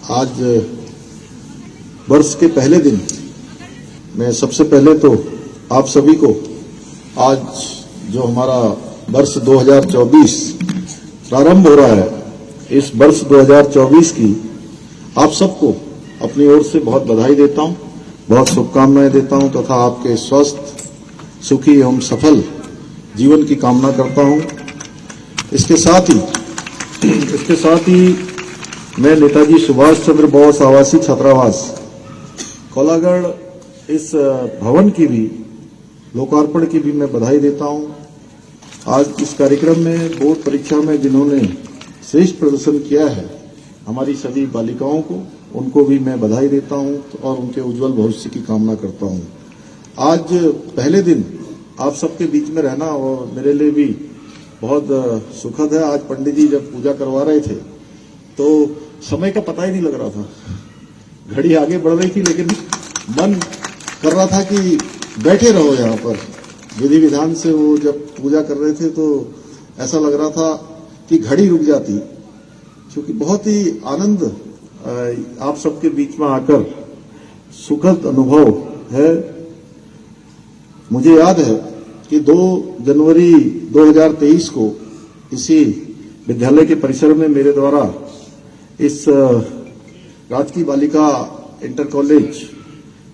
आज वर्ष के पहले दिन मैं सबसे पहले तो आप सभी को आज जो हमारा वर्ष 2024 प्रारंभ हो रहा है, इस वर्ष 2024 की आप सबको अपनी ओर से बहुत बधाई देता हूं, बहुत शुभकामनाएं देता हूं तथा आपके स्वस्थ, सुखी एवं सफल जीवन की कामना करता हूं। इसके साथ ही मैं नेताजी सुभाष चंद्र बोस आवासीय छात्रावास कोलागढ़ इस भवन की भी लोकार्पण की भी मैं बधाई देता हूं। आज इस कार्यक्रम में बोर्ड परीक्षा में जिन्होंने श्रेष्ठ प्रदर्शन किया है, हमारी सभी बालिकाओं को, उनको भी मैं बधाई देता हूं और उनके उज्जवल भविष्य की कामना करता हूं। आज पहले दिन आप सबके बीच में रहना और मेरे लिए भी बहुत सुखद है। आज पंडित जी जब पूजा करवा रहे थे तो समय का पता ही नहीं लग रहा था, घड़ी आगे बढ़ रही थी, लेकिन मन कर रहा था कि बैठे रहो यहाँ पर। विधि विधान से वो जब पूजा कर रहे थे तो ऐसा लग रहा था कि घड़ी रुक जाती, क्योंकि बहुत ही आनंद आप सबके बीच में आकर सुखद अनुभव है। मुझे याद है कि 2 जनवरी 2023 को इसी विद्यालय के परिसर में मेरे द्वारा इस राजकीय बालिका इंटर कॉलेज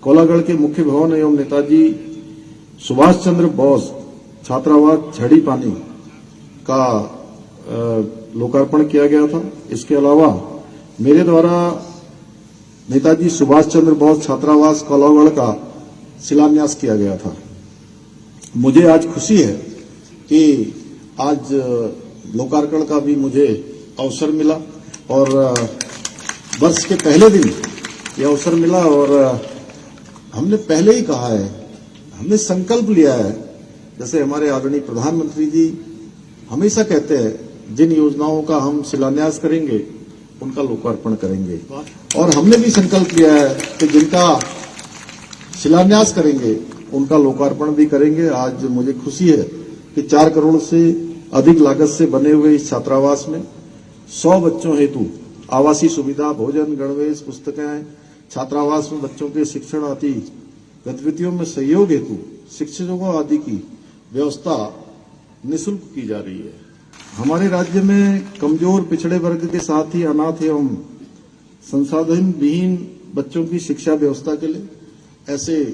कोलागढ़ के मुख्य भवन एवं नेताजी सुभाष चंद्र बोस छात्रावास झड़ी पानी का लोकार्पण किया गया था। इसके अलावा मेरे द्वारा नेताजी सुभाष चंद्र बोस छात्रावास कोलागढ़ का शिलान्यास किया गया था। मुझे आज खुशी है कि आज लोकार्पण का भी मुझे अवसर मिला और वर्ष के पहले दिन यह अवसर मिला। और हमने पहले ही कहा है, हमने संकल्प लिया है, जैसे हमारे आदरणीय प्रधानमंत्री जी हमेशा कहते हैं, जिन योजनाओं का हम शिलान्यास करेंगे उनका लोकार्पण करेंगे। और हमने भी संकल्प लिया है कि जिनका शिलान्यास करेंगे उनका लोकार्पण भी करेंगे। आज मुझे खुशी है कि 4 करोड़ से अधिक लागत से बने हुए इस छात्रावास में 100 बच्चों हेतु आवासीय सुविधा, भोजन, गणवेश, पुस्तकें, छात्रावास में बच्चों के शिक्षण आदि गतिविधियों में सहयोग हेतु शिक्षकों आदि की व्यवस्था निःशुल्क की जा रही है। हमारे राज्य में कमजोर पिछड़े वर्ग के साथ ही अनाथ एवं संसाधन विहीन बच्चों की शिक्षा व्यवस्था के लिए ऐसे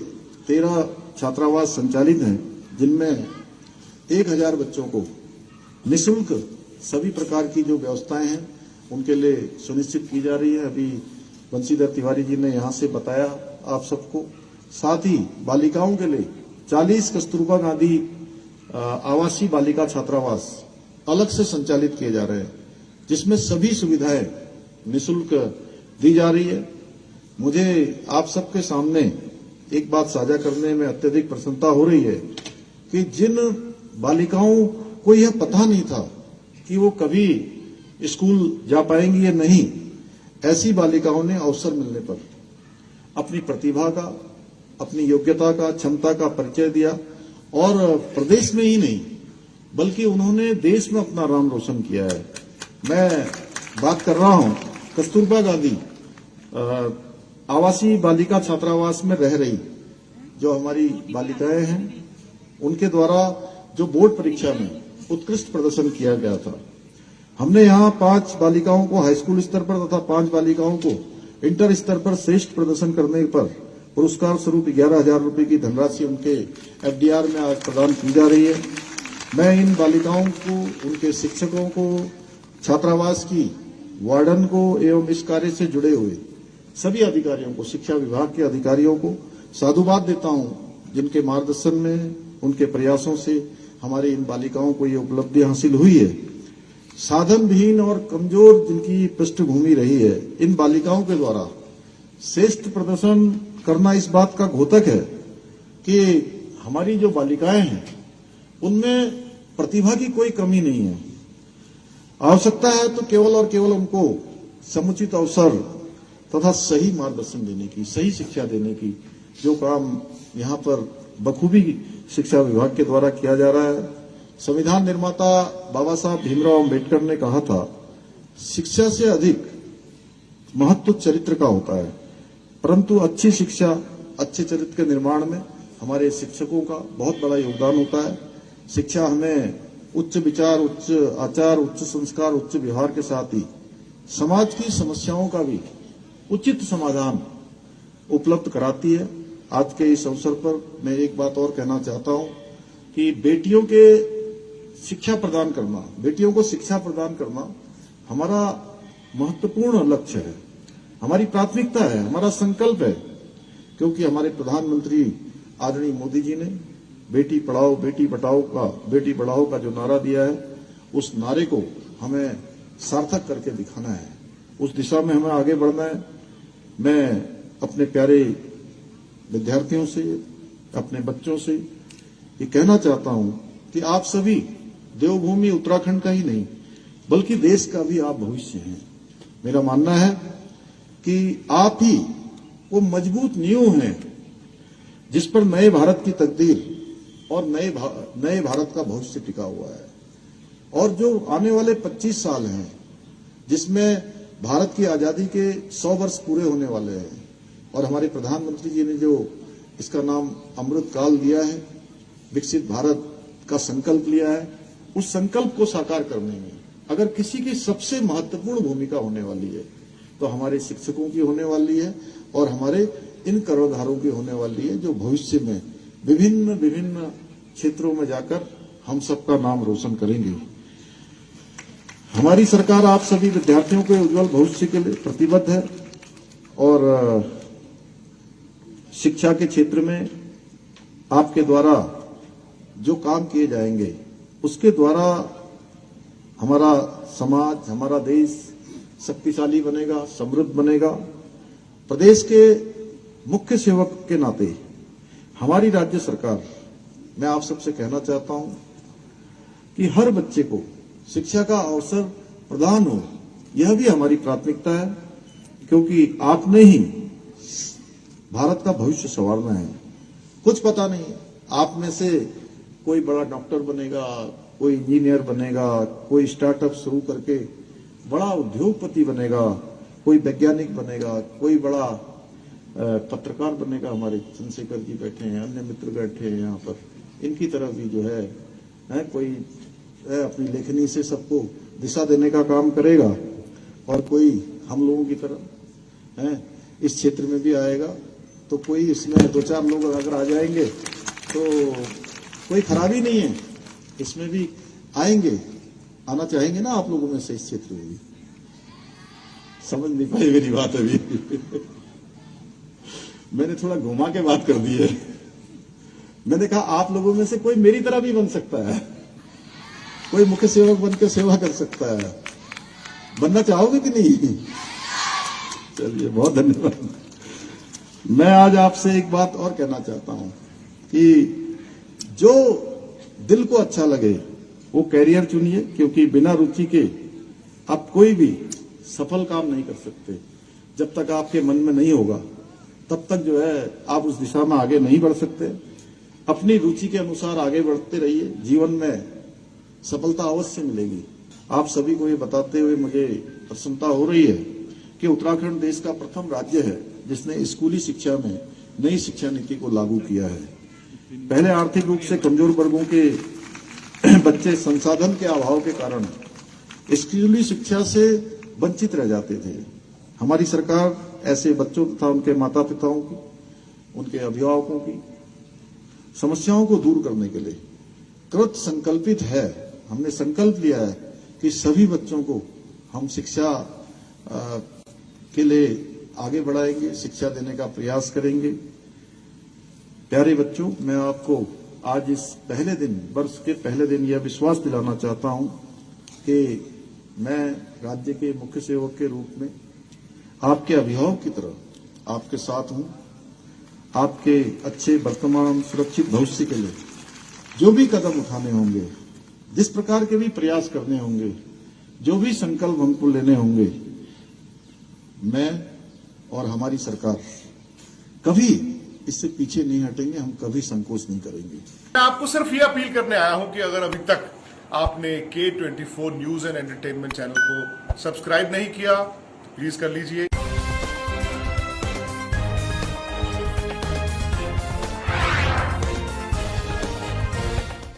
13 छात्रावास संचालित हैं, जिनमें 1000 बच्चों को निःशुल्क सभी प्रकार की जो व्यवस्थाएं हैं उनके लिए सुनिश्चित की जा रही है। अभी बंशीधर तिवारी जी ने यहां से बताया आप सबको। साथ ही बालिकाओं के लिए 40 कस्तूरबा गांधी आवासीय बालिका छात्रावास अलग से संचालित किए जा रहे हैं, जिसमें सभी सुविधाएं निःशुल्क दी जा रही है। मुझे आप सबके सामने एक बात साझा करने में अत्यधिक प्रसन्नता हो रही है कि जिन बालिकाओं को यह पता नहीं था कि वो कभी स्कूल जा पाएंगी या नहीं, ऐसी बालिकाओं ने अवसर मिलने पर अपनी प्रतिभा का, अपनी योग्यता का, क्षमता का परिचय दिया और प्रदेश में ही नहीं बल्कि उन्होंने देश में अपना नाम रोशन किया है। मैं बात कर रहा हूं कस्तूरबा गांधी आवासीय बालिका छात्रावास में रह रही जो हमारी बालिकाएं हैं, उनके द्वारा जो बोर्ड परीक्षा में उत्कृष्ट प्रदर्शन किया गया था। हमने यहां 5 बालिकाओं को हाई स्कूल स्तर पर तथा 5 बालिकाओं को इंटर स्तर पर श्रेष्ठ प्रदर्शन करने पर पुरस्कार स्वरूप 11,000 रुपए की धनराशि उनके एफडीआर में आज प्रदान की जा रही है। मैं इन बालिकाओं को, उनके शिक्षकों को, छात्रावास की वार्डन को एवं इस कार्य से जुड़े हुए सभी अधिकारियों को, शिक्षा विभाग के अधिकारियों को साधुवाद देता हूं, जिनके मार्गदर्शन में, उनके प्रयासों से हमारी इन बालिकाओं को ये उपलब्धि हासिल हुई है। साधन विहीन और कमजोर जिनकी पृष्ठभूमि रही है, इन बालिकाओं के द्वारा श्रेष्ठ प्रदर्शन करना इस बात का द्योतक है कि हमारी जो बालिकाएं हैं उनमें प्रतिभा की कोई कमी नहीं है। आवश्यकता है तो केवल और केवल उनको समुचित अवसर तथा सही मार्गदर्शन देने की, सही शिक्षा देने की, जो काम यहाँ पर बखूबी शिक्षा विभाग के द्वारा किया जा रहा है। संविधान निर्माता बाबा साहब भीमराव अम्बेडकर ने कहा था, शिक्षा से अधिक महत्व चरित्र का होता है, परंतु अच्छी शिक्षा, अच्छे चरित्र के निर्माण में हमारे शिक्षकों का बहुत बड़ा योगदान होता है। शिक्षा हमें उच्च विचार, उच्च आचार, उच्च संस्कार, उच्च व्यवहार के साथ ही समाज की समस्याओं का भी उचित समाधान उपलब्ध कराती है। आज के इस अवसर पर मैं एक बात और कहना चाहता हूं कि बेटियों के शिक्षा प्रदान करना, बेटियों को शिक्षा प्रदान करना हमारा महत्वपूर्ण लक्ष्य है, हमारी प्राथमिकता है, हमारा संकल्प है, क्योंकि हमारे प्रधानमंत्री आदरणीय मोदी जी ने बेटी पढ़ाओ बेटी बढ़ाओ का जो नारा दिया है, उस नारे को हमें सार्थक करके दिखाना है। उस दिशा में हमें आगे बढ़ना है। मैं अपने प्यारे विद्यार्थियों से, अपने बच्चों से ये कहना चाहता हूं कि आप सभी देवभूमि उत्तराखंड का ही नहीं बल्कि देश का भी आप भविष्य हैं। मेरा मानना है कि आप ही वो मजबूत नींव हैं जिस पर नए भारत की तकदीर और नए भारत का भविष्य टिका हुआ है। और जो आने वाले 25 साल हैं जिसमें भारत की आजादी के 100 वर्ष पूरे होने वाले हैं और हमारे प्रधानमंत्री जी ने जो इसका नाम अमृत काल दिया है, विकसित भारत का संकल्प लिया है, उस संकल्प को साकार करने में अगर किसी की सबसे महत्वपूर्ण भूमिका होने वाली है तो हमारे शिक्षकों की होने वाली है और हमारे इन कर्णधारों की होने वाली है, जो भविष्य में विभिन्न क्षेत्रों में जाकर हम सबका नाम रोशन करेंगे। हमारी सरकार आप सभी विद्यार्थियों के उज्जवल भविष्य के लिए प्रतिबद्ध है और शिक्षा के क्षेत्र में आपके द्वारा जो काम किए जाएंगे उसके द्वारा हमारा समाज, हमारा देश शक्तिशाली बनेगा, समृद्ध बनेगा। प्रदेश के मुख्य सेवक के नाते हमारी राज्य सरकार, मैं आप सबसे कहना चाहता हूं कि हर बच्चे को शिक्षा का अवसर प्रदान हो, यह भी हमारी प्राथमिकता है, क्योंकि आपने ही भारत का भविष्य संवारना है। कुछ पता नहीं, आप में से कोई बड़ा डॉक्टर बनेगा, कोई इंजीनियर बनेगा, कोई स्टार्टअप शुरू करके बड़ा उद्योगपति बनेगा, कोई वैज्ञानिक बनेगा, कोई बड़ा पत्रकार बनेगा। हमारे चंद्रशेखर जी बैठे हैं, अन्य मित्र बैठे हैं यहाँ पर, इनकी तरह भी जो है कोई अपनी लेखनी से सबको दिशा देने का काम करेगा और कोई हम लोगों की तरह इस क्षेत्र में भी आएगा। तो कोई इसमें 2-4 लोग अगर आ जाएंगे तो कोई खराबी नहीं है, इसमें भी आएंगे, आना चाहेंगे ना आप लोगों में से इस क्षेत्र में भी। समझ नहीं पाई मेरी बात अभी मैंने थोड़ा घुमा के बात कर दी है। मैंने कहा आप लोगों में से कोई मेरी तरह भी बन सकता है, कोई मुख्य सेवक बनकर सेवा कर सकता है। बनना चाहोगे कि नहीं? चलिए, बहुत धन्यवाद। मैं आज आपसे एक बात और कहना चाहता हूं कि जो दिल को अच्छा लगे वो कैरियर चुनिए, क्योंकि बिना रुचि के आप कोई भी सफल काम नहीं कर सकते। जब तक आपके मन में नहीं होगा तब तक जो है आप उस दिशा में आगे नहीं बढ़ सकते। अपनी रुचि के अनुसार आगे बढ़ते रहिए, जीवन में सफलता अवश्य मिलेगी। आप सभी को ये बताते हुए मुझे प्रसन्नता हो रही है कि उत्तराखंड देश का प्रथम राज्य है जिसने स्कूली शिक्षा में नई शिक्षा नीति को लागू किया है। पहले आर्थिक रूप से कमजोर वर्गों के बच्चे संसाधन के अभाव के कारण स्कूली शिक्षा से वंचित रह जाते थे। हमारी सरकार ऐसे बच्चों तथा उनके माता पिताओं की, उनके अभिभावकों की समस्याओं को दूर करने के लिए कृत संकल्पित है। हमने संकल्प लिया है कि सभी बच्चों को हम शिक्षा के लिए आगे बढ़ाएंगे, शिक्षा देने का प्रयास करेंगे। प्यारे बच्चों, मैं आपको आज इस पहले दिन, वर्ष के पहले दिन यह विश्वास दिलाना चाहता हूं कि मैं राज्य के मुख्य सेवक के रूप में आपके अभिभावक की तरह आपके साथ हूं। आपके अच्छे वर्तमान सुरक्षित भविष्य के लिए जो भी कदम उठाने होंगे, जिस प्रकार के भी प्रयास करने होंगे, जो भी संकल्प हमको लेने होंगे, मैं और हमारी सरकार कभी इससे पीछे नहीं हटेंगे, हम कभी संकोच नहीं करेंगे। मैं आपको सिर्फ ये अपील करने आया हूं कि अगर अभी तक आपने K24 news and entertainment channel को सब्सक्राइब नहीं किया, प्लीज कर लीजिए।